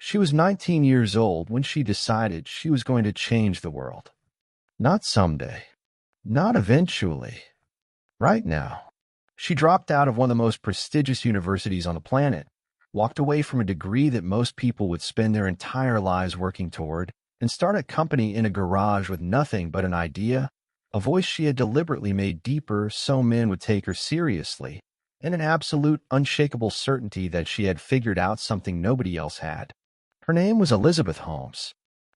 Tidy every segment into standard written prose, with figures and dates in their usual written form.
She was 19 years old when she decided she was going to change the world. Not someday. Not eventually. Right now. She dropped out of one of the most prestigious universities on the planet, walked away from a degree that most people would spend their entire lives working toward, and started a company in a garage with nothing but an idea, a voice she had deliberately made deeper so men would take her seriously, and an absolute, unshakable certainty that she had figured out something nobody else had. Her name was Elizabeth Holmes.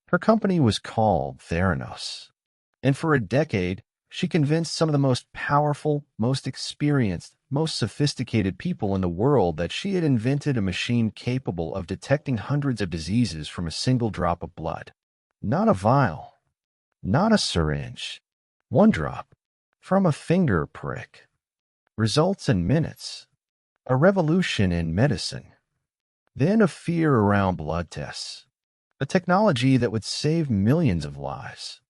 Her company was called Theranos. And for a decade, she convinced some of the most powerful, most experienced, most sophisticated people in the world that she had invented a machine capable of detecting hundreds of diseases from a single drop of blood. Not a vial, not a syringe, one drop, from a finger prick. Results in minutes. A revolution in medicine. Then a fear around blood tests. A technology that would save millions of lives.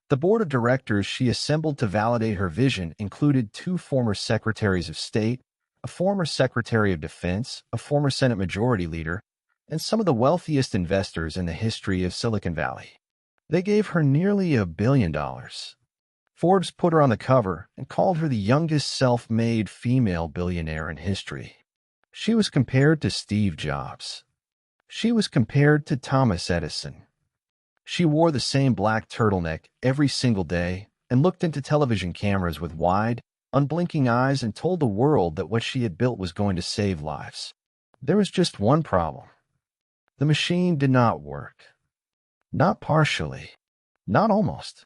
The board of directors she assembled to validate her vision included two former secretaries of state, a former secretary of defense, a former Senate majority leader, and some of the wealthiest investors in the history of Silicon Valley. They gave her nearly $1 billion. Forbes put her on the cover and called her the youngest self-made female billionaire in history. She was compared to Steve Jobs. She was compared to Thomas Edison. She wore the same black turtleneck every single day and looked into television cameras with wide, unblinking eyes and told the world that what she had built was going to save lives. There was just one problem. The machine did not work. Not partially. Not almost.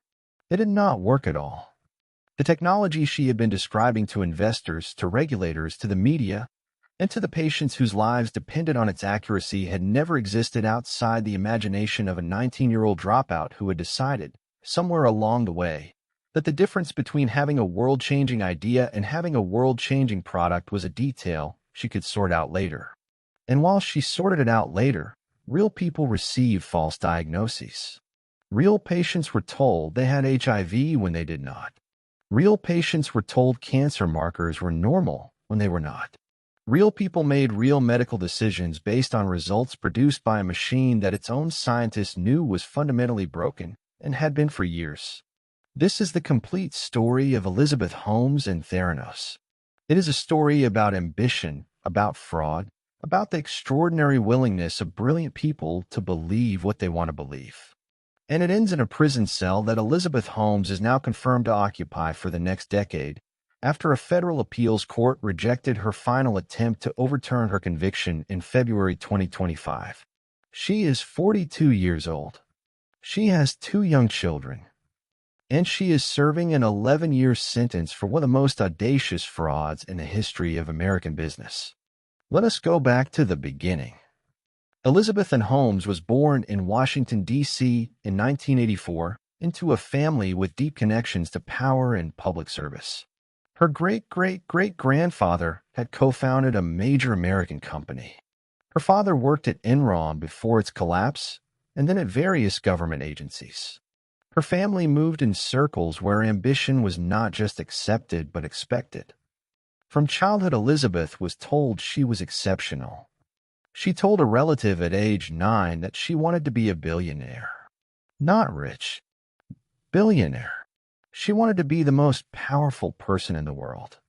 It did not work at all. The technology she had been describing to investors, to regulators, to the media, and to the patients whose lives depended on its accuracy had never existed outside the imagination of a 19-year-old dropout who had decided, somewhere along the way, that the difference between having a world-changing idea and having a world-changing product was a detail she could sort out later. And while she sorted it out later, real people received false diagnoses. Real patients were told they had HIV when they did not. Real patients were told cancer markers were normal when they were not. Real people made real medical decisions based on results produced by a machine that its own scientists knew was fundamentally broken and had been for years. This is the complete story of Elizabeth Holmes and Theranos. It is a story about ambition, about fraud, about the extraordinary willingness of brilliant people to believe what they want to believe. And it ends in a prison cell that Elizabeth Holmes is now confirmed to occupy for the next decade, after a federal appeals court rejected her final attempt to overturn her conviction in February 2025. She is 42 years old. She has 2 young children. And she is serving an 11-year sentence for one of the most audacious frauds in the history of American business. Let us go back to the beginning. Elizabeth Holmes was born in Washington, D.C. in 1984 into a family with deep connections to power and public service. Her great-great-great-grandfather had co-founded a major American company. Her father worked at Enron before its collapse, and then at various government agencies. Her family moved in circles where ambition was not just accepted but expected. From childhood, Elizabeth was told she was exceptional. She told a relative at age 9 that she wanted to be a billionaire. Not rich. Billionaire. She wanted to be the most powerful person in the world.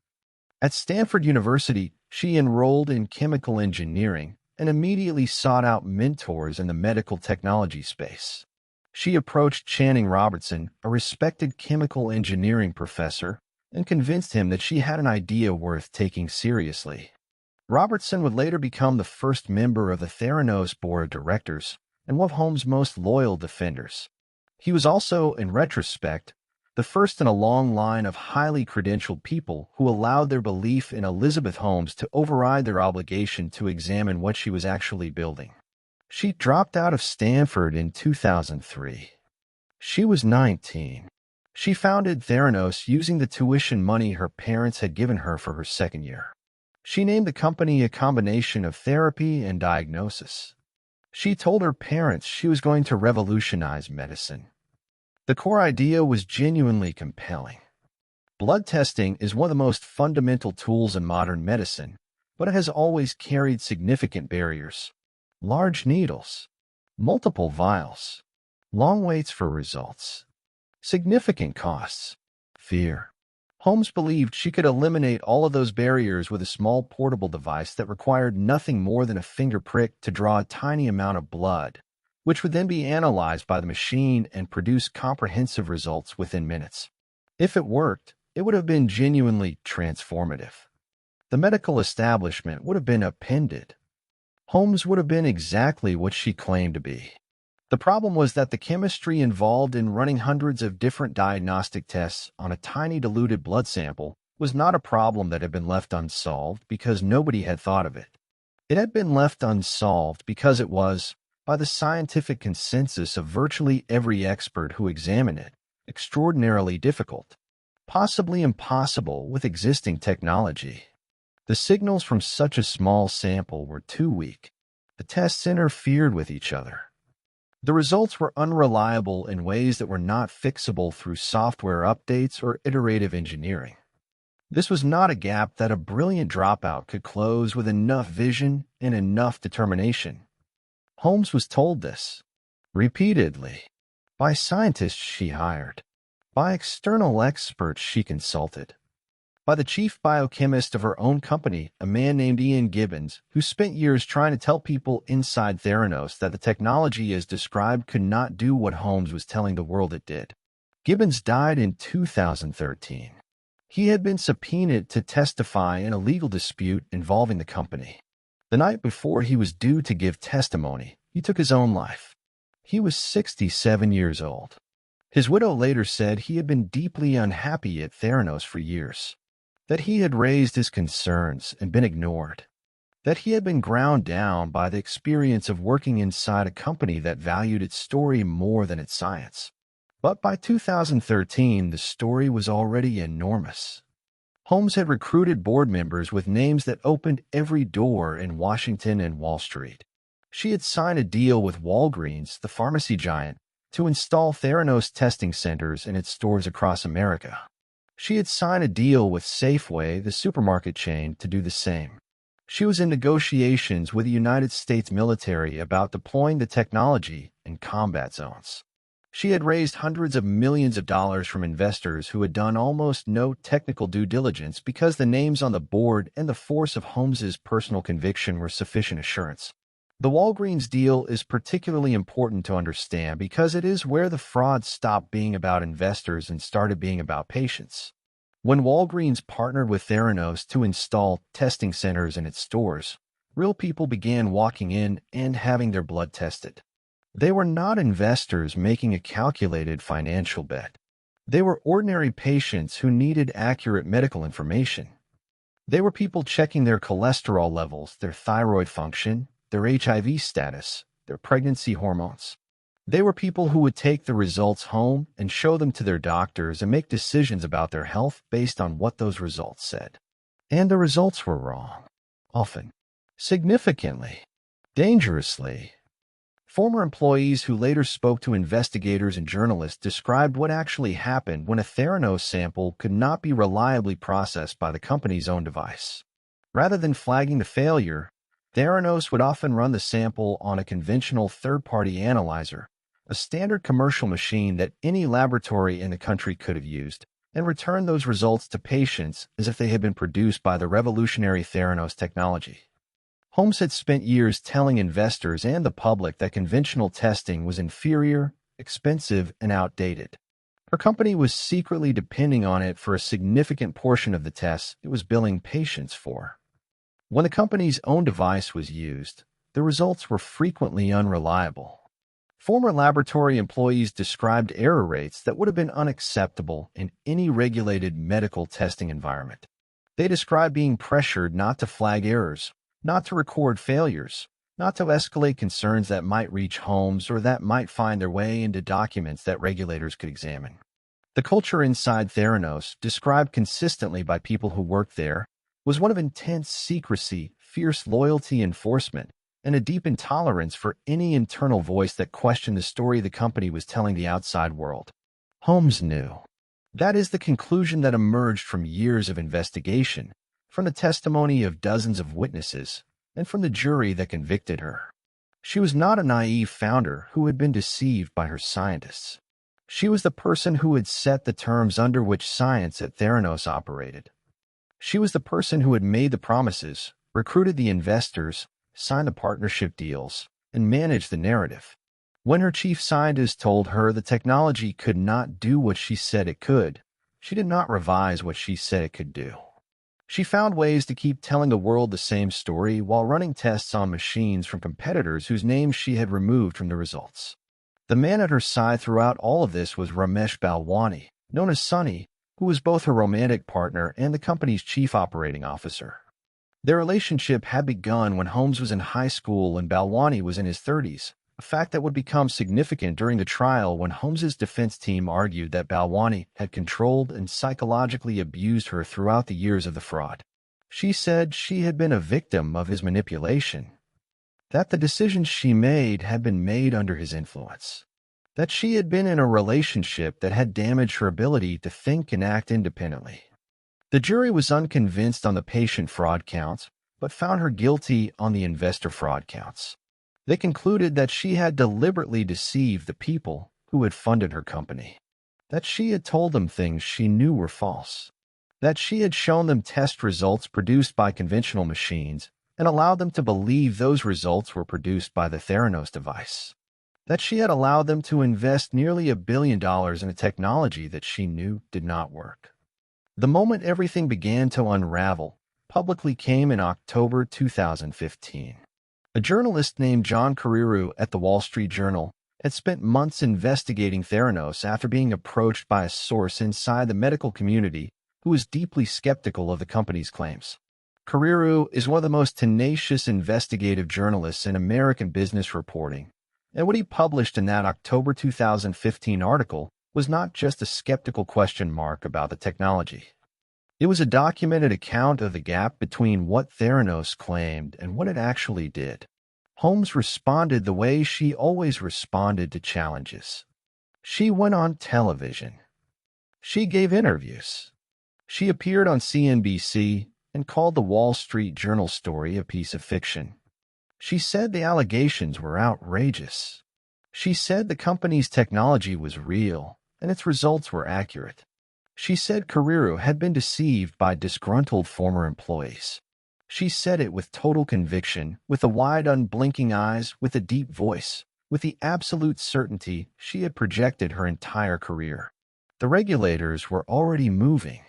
At Stanford University, she enrolled in chemical engineering and immediately sought out mentors in the medical technology space. She approached Channing Robertson, a respected chemical engineering professor, and convinced him that she had an idea worth taking seriously. Robertson would later become the first member of the Theranos board of directors and one of Holmes' most loyal defenders. He was also, in retrospect, the first in a long line of highly credentialed people who allowed their belief in Elizabeth Holmes to override their obligation to examine what she was actually building. She dropped out of Stanford in 2003. She was 19. She founded Theranos using the tuition money her parents had given her for her second year. She named the company a combination of therapy and diagnosis. She told her parents she was going to revolutionize medicine. The core idea was genuinely compelling. Blood testing is one of the most fundamental tools in modern medicine, but it has always carried significant barriers. Large needles, Multiple vials, long waits for results, significant costs, fear. Holmes believed she could eliminate all of those barriers with a small portable device that required nothing more than a finger prick to draw a tiny amount of blood, which would then be analyzed by the machine and produce comprehensive results within minutes. If it worked, it would have been genuinely transformative. The medical establishment would have been upended. Holmes would have been exactly what she claimed to be. The problem was that the chemistry involved in running hundreds of different diagnostic tests on a tiny diluted blood sample was not a problem that had been left unsolved because nobody had thought of it. It had been left unsolved because it was, by the scientific consensus of virtually every expert who examined it, extraordinarily difficult, possibly impossible with existing technology. The signals from such a small sample were too weak. The tests interfered with each other. The results were unreliable in ways that were not fixable through software updates or iterative engineering. This was not a gap that a brilliant dropout could close with enough vision and enough determination. Holmes was told this repeatedly by scientists she hired, by external experts she consulted, by the chief biochemist of her own company, a man named Ian Gibbons, who spent years trying to tell people inside Theranos that the technology as described could not do what Holmes was telling the world it did. Gibbons died in 2013. He had been subpoenaed to testify in a legal dispute involving the company. The night before he was due to give testimony, he took his own life. He was 67 years old. His widow later said he had been deeply unhappy at Theranos for years, that he had raised his concerns and been ignored, that he had been ground down by the experience of working inside a company that valued its story more than its science. But by 2013, the story was already enormous. Holmes had recruited board members with names that opened every door in Washington and Wall Street. She had signed a deal with Walgreens, the pharmacy giant, to install Theranos testing centers in its stores across America. She had signed a deal with Safeway, the supermarket chain, to do the same. She was in negotiations with the United States military about deploying the technology in combat zones. She had raised hundreds of millions of dollars from investors who had done almost no technical due diligence because the names on the board and the force of Holmes's personal conviction were sufficient assurance. The Walgreens deal is particularly important to understand because it is where the fraud stopped being about investors and started being about patients. When Walgreens partnered with Theranos to install testing centers in its stores, real people began walking in and having their blood tested. They were not investors making a calculated financial bet. They were ordinary patients who needed accurate medical information. They were people checking their cholesterol levels, their thyroid function, their HIV status, their pregnancy hormones. They were people who would take the results home and show them to their doctors and make decisions about their health based on what those results said. And the results were wrong. Often. Significantly. Dangerously. Former employees who later spoke to investigators and journalists described what actually happened when a Theranos sample could not be reliably processed by the company's own device. Rather than flagging the failure, Theranos would often run the sample on a conventional third-party analyzer, a standard commercial machine that any laboratory in the country could have used, and return those results to patients as if they had been produced by the revolutionary Theranos technology. Holmes had spent years telling investors and the public that conventional testing was inferior, expensive, and outdated. Her company was secretly depending on it for a significant portion of the tests it was billing patients for. When the company's own device was used, the results were frequently unreliable. Former laboratory employees described error rates that would have been unacceptable in any regulated medical testing environment. They described being pressured not to flag errors, not to record failures, not to escalate concerns that might reach Holmes or that might find their way into documents that regulators could examine. The culture inside Theranos, described consistently by people who worked there, was one of intense secrecy, fierce loyalty enforcement, and a deep intolerance for any internal voice that questioned the story the company was telling the outside world. Holmes knew. That is the conclusion that emerged from years of investigation, from the testimony of dozens of witnesses, and from the jury that convicted her. She was not a naive founder who had been deceived by her scientists. She was the person who had set the terms under which science at Theranos operated. She was the person who had made the promises, recruited the investors, signed the partnership deals, and managed the narrative. When her chief scientist told her the technology could not do what she said it could, she did not revise what she said it could do. She found ways to keep telling the world the same story while running tests on machines from competitors whose names she had removed from the results. The man at her side throughout all of this was Ramesh Balwani, known as Sunny, who was both her romantic partner and the company's chief operating officer. Their relationship had begun when Holmes was in high school and Balwani was in his 30s, a fact that would become significant during the trial when Holmes's defense team argued that Balwani had controlled and psychologically abused her throughout the years of the fraud. She said she had been a victim of his manipulation, that the decisions she made had been made under his influence, that she had been in a relationship that had damaged her ability to think and act independently. The jury was unconvinced on the patient fraud counts, but found her guilty on the investor fraud counts. They concluded that she had deliberately deceived the people who had funded her company, that she had told them things she knew were false, that she had shown them test results produced by conventional machines and allowed them to believe those results were produced by the Theranos device, that she had allowed them to invest nearly $1 billion in a technology that she knew did not work. The moment everything began to unravel publicly came in October 2015. A journalist named John Carreyrou at the Wall Street Journal had spent months investigating Theranos after being approached by a source inside the medical community who was deeply skeptical of the company's claims. Carreyrou is one of the most tenacious investigative journalists in American business reporting, and what he published in that October 2015 article was not just a skeptical question mark about the technology. It was a documented account of the gap between what Theranos claimed and what it actually did. Holmes responded the way she always responded to challenges. She went on television. She gave interviews. She appeared on CNBC and called the Wall Street Journal story a piece of fiction. She said the allegations were outrageous. She said the company's technology was real and its results were accurate. She said Carreyrou had been deceived by disgruntled former employees. She said it with total conviction, with the wide, unblinking eyes, with a deep voice, with the absolute certainty she had projected her entire career. The regulators were already moving.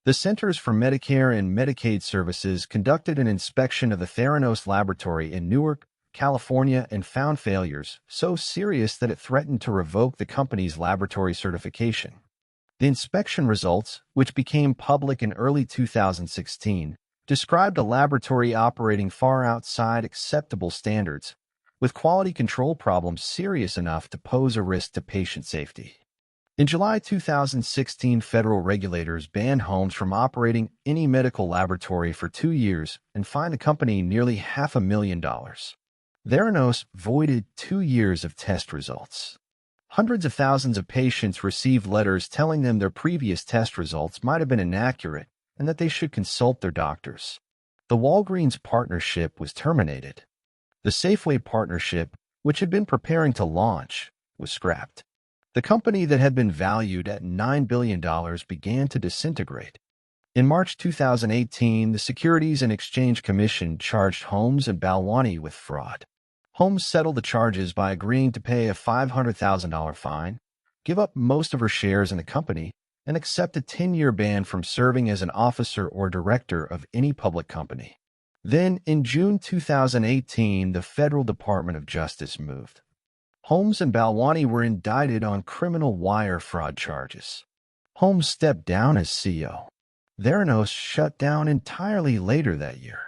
The Centers for Medicare and Medicaid Services conducted an inspection of the Theranos laboratory in Newark, California, and found failures so serious that it threatened to revoke the company's laboratory certification. The inspection results, which became public in early 2016, described a laboratory operating far outside acceptable standards, with quality control problems serious enough to pose a risk to patient safety. In July 2016, federal regulators banned Holmes from operating any medical laboratory for 2 years and fined the company nearly $500,000. Theranos voided 2 years of test results. Hundreds of thousands of patients received letters telling them their previous test results might have been inaccurate and that they should consult their doctors. The Walgreens partnership was terminated. The Safeway partnership, which had been preparing to launch, was scrapped. The company that had been valued at $9 billion began to disintegrate. In March 2018, the Securities and Exchange Commission charged Holmes and Balwani with fraud. Holmes settled the charges by agreeing to pay a $500,000 fine, give up most of her shares in the company, and accept a 10-year ban from serving as an officer or director of any public company. Then, in June 2018, the Federal Department of Justice moved. Holmes and Balwani were indicted on criminal wire fraud charges. Holmes stepped down as CEO. Theranos shut down entirely later that year.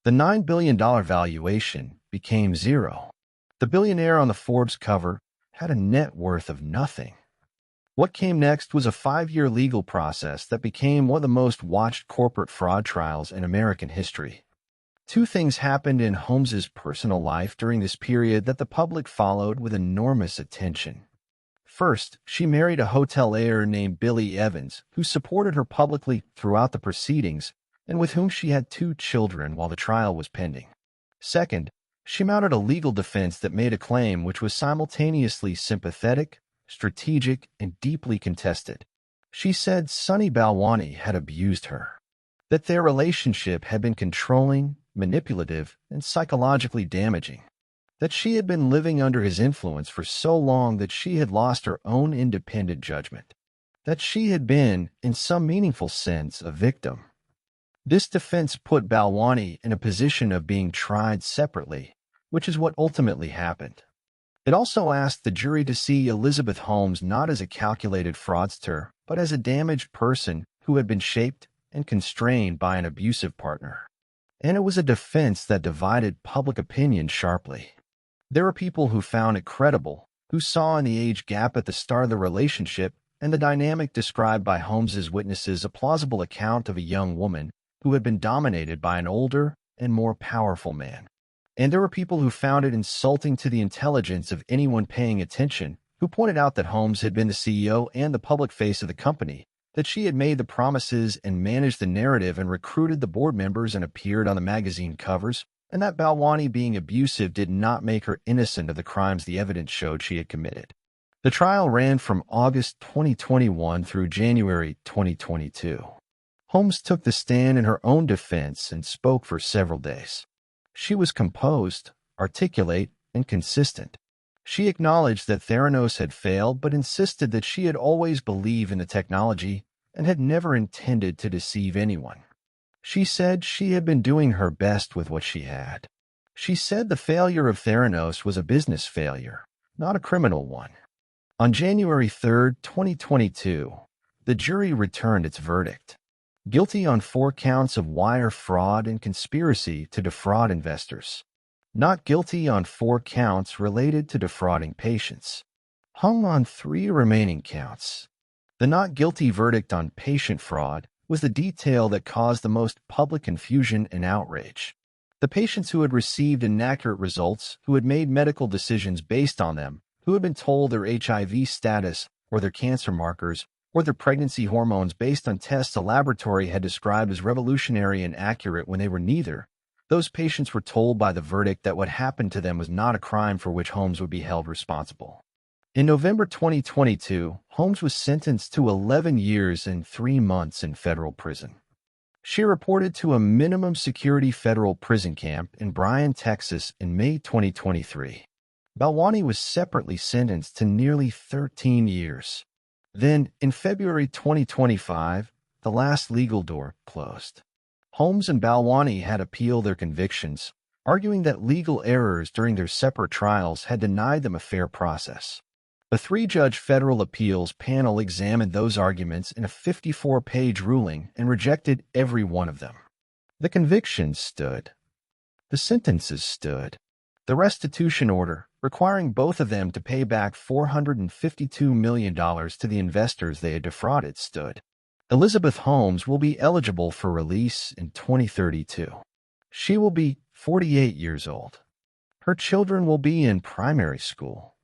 The $9 billion valuation became zero. The billionaire on the Forbes cover had a net worth of nothing. What came next was a 5-year legal process that became one of the most watched corporate fraud trials in American history. 2 things happened in Holmes's personal life during this period that the public followed with enormous attention. First, she married a hotelier named Billy Evans, who supported her publicly throughout the proceedings and with whom she had 2 children while the trial was pending. Second, She mounted a legal defense that made a claim which was simultaneously sympathetic, strategic, and deeply contested. She said Sunny Balwani had abused her, that their relationship had been controlling, manipulative, and psychologically damaging, that she had been living under his influence for so long that she had lost her own independent judgment, that she had been, in some meaningful sense, a victim. This defense put Balwani in a position of being tried separately, which is what ultimately happened. It also asked the jury to see Elizabeth Holmes not as a calculated fraudster, but as a damaged person who had been shaped and constrained by an abusive partner. And it was a defense that divided public opinion sharply. There were people who found it credible, who saw in the age gap at the start of the relationship and the dynamic described by Holmes's witnesses a plausible account of a young woman who had been dominated by an older and more powerful man. And there were people who found it insulting to the intelligence of anyone paying attention, who pointed out that Holmes had been the CEO and the public face of the company, that she had made the promises and managed the narrative and recruited the board members and appeared on the magazine covers, and that Balwani being abusive did not make her innocent of the crimes the evidence showed she had committed. The trial ran from August 2021 through January 2022. Holmes took the stand in her own defense and spoke for several days. She was composed, articulate, and consistent. She acknowledged that Theranos had failed, but insisted that she had always believed in the technology and had never intended to deceive anyone. She said she had been doing her best with what she had. She said the failure of Theranos was a business failure, not a criminal one. On January 3, 2022, the jury returned its verdict. Guilty on 4 counts of wire fraud and conspiracy to defraud investors. Not guilty on 4 counts related to defrauding patients. Hung on 3 remaining counts. The not guilty verdict on patient fraud was the detail that caused the most public confusion and outrage. The patients who had received inaccurate results, who had made medical decisions based on them, who had been told their HIV status or their cancer markers or their pregnancy hormones based on tests a laboratory had described as revolutionary and accurate when they were neither, those patients were told by the verdict that what happened to them was not a crime for which Holmes would be held responsible. In November 2022, Holmes was sentenced to 11 years and 3 months in federal prison. She reported to a minimum security federal prison camp in Bryan, Texas in May 2023. Balwani was separately sentenced to nearly 13 years. Then, in February 2025, the last legal door closed. Holmes and Balwani had appealed their convictions, arguing that legal errors during their separate trials had denied them a fair process. A 3-judge federal appeals panel examined those arguments in a 54-page ruling and rejected every one of them. The convictions stood. The sentences stood. The restitution order, requiring both of them to pay back $452 million to the investors they had defrauded, stood. Elizabeth Holmes will be eligible for release in 2032. She will be 48 years old. Her children will be in primary school.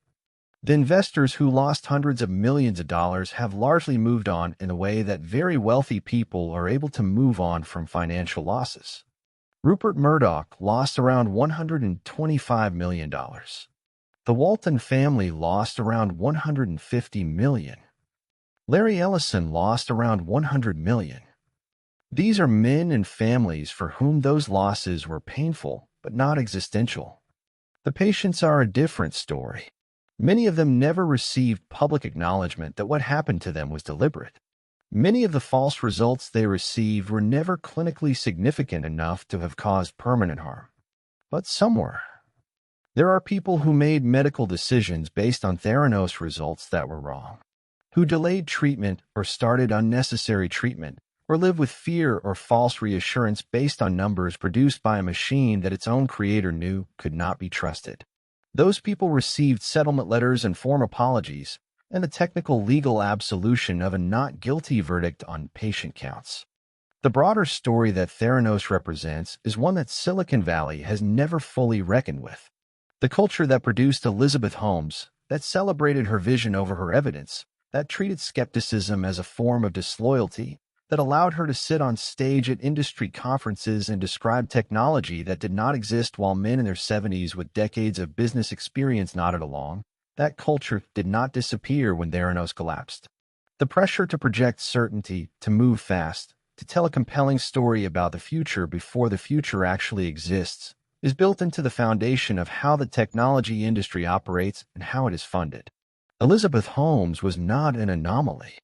The investors who lost hundreds of millions of dollars have largely moved on in a way that very wealthy people are able to move on from financial losses. Rupert Murdoch lost around $125 million. The Walton family lost around $150 million. Larry Ellison lost around $100 million. These are men and families for whom those losses were painful but not existential. The patients are a different story. Many of them never received public acknowledgement that what happened to them was deliberate. Many of the false results they received were never clinically significant enough to have caused permanent harm. But some were. There are people who made medical decisions based on Theranos results that were wrong, who delayed treatment or started unnecessary treatment, or lived with fear or false reassurance based on numbers produced by a machine that its own creator knew could not be trusted. Those people received settlement letters and form apologies, and the technical legal absolution of a not guilty verdict on patient counts. The broader story that Theranos represents is one that Silicon Valley has never fully reckoned with. The culture that produced Elizabeth Holmes, that celebrated her vision over her evidence, that treated skepticism as a form of disloyalty, that allowed her to sit on stage at industry conferences and describe technology that did not exist while men in their 70s with decades of business experience nodded along. That culture did not disappear when Theranos collapsed. The pressure to project certainty, to move fast, to tell a compelling story about the future before the future actually exists, is built into the foundation of how the technology industry operates and how it is funded. Elizabeth Holmes was not an anomaly.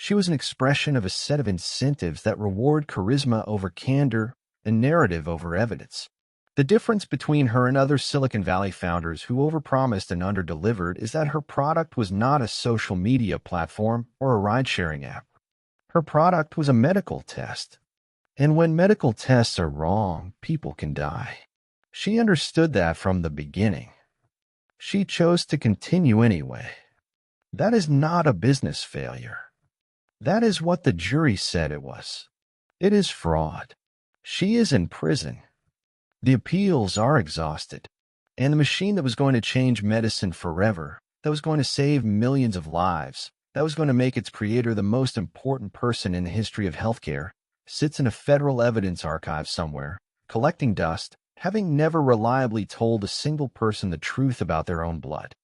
She was an expression of a set of incentives that reward charisma over candor and narrative over evidence. The difference between her and other Silicon Valley founders who overpromised and underdelivered is that her product was not a social media platform or a ride-sharing app. Her product was a medical test. And when medical tests are wrong, people can die. She understood that from the beginning. She chose to continue anyway. That is not a business failure. That is what the jury said it was. It is fraud. She is in prison. The appeals are exhausted. And the machine that was going to change medicine forever, that was going to save millions of lives, that was going to make its creator the most important person in the history of healthcare, sits in a federal evidence archive somewhere, collecting dust, having never reliably told a single person the truth about their own blood.